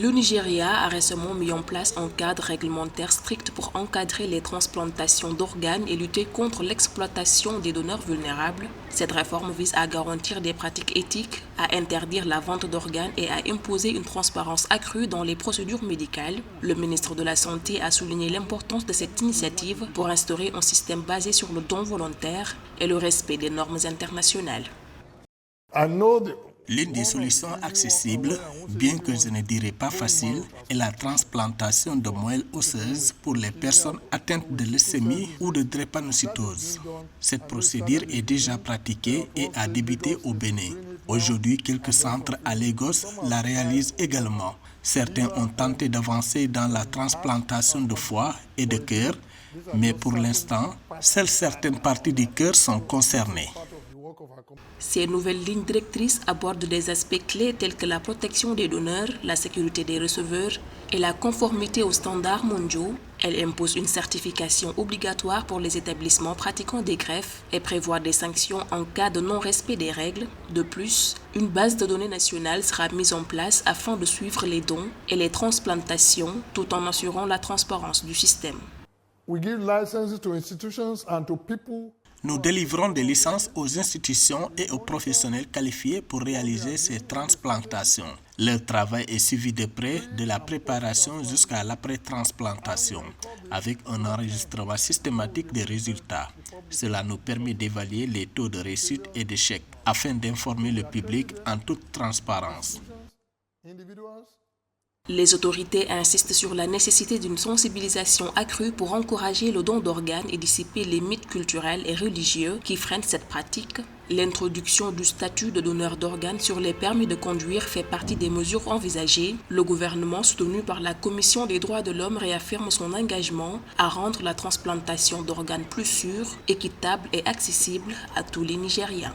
Le Nigeria a récemment mis en place un cadre réglementaire strict pour encadrer les transplantations d'organes et lutter contre l'exploitation des donneurs vulnérables. Cette réforme vise à garantir des pratiques éthiques, à interdire la vente d'organes et à imposer une transparence accrue dans les procédures médicales. Le ministre de la Santé a souligné l'importance de cette initiative pour instaurer un système basé sur le don volontaire et le respect des normes internationales. L'une des solutions accessibles, bien que je ne dirais pas facile, est la transplantation de moelle osseuse pour les personnes atteintes de leucémie ou de drépanocytose. Cette procédure est déjà pratiquée et a débuté au Bénin. Aujourd'hui, quelques centres à Lagos la réalisent également. Certains ont tenté d'avancer dans la transplantation de foie et de cœur, mais pour l'instant, seules certaines parties du cœur sont concernées. Ces nouvelles lignes directrices abordent des aspects clés tels que la protection des donneurs, la sécurité des receveurs et la conformité aux standards mondiaux. Elles imposent une certification obligatoire pour les établissements pratiquant des greffes et prévoient des sanctions en cas de non-respect des règles. De plus, une base de données nationale sera mise en place afin de suivre les dons et les transplantations tout en assurant la transparence du système. Nous délivrons des licences aux institutions et aux professionnels qualifiés pour réaliser ces transplantations. Leur travail est suivi de près de la préparation jusqu'à l'après-transplantation, avec un enregistrement systématique des résultats. Cela nous permet d'évaluer les taux de réussite et d'échec afin d'informer le public en toute transparence. Les autorités insistent sur la nécessité d'une sensibilisation accrue pour encourager le don d'organes et dissiper les mythes culturels et religieux qui freinent cette pratique. L'introduction du statut de donneur d'organes sur les permis de conduire fait partie des mesures envisagées. Le gouvernement, soutenu par la Commission des droits de l'homme, réaffirme son engagement à rendre la transplantation d'organes plus sûre, équitable et accessible à tous les Nigériens.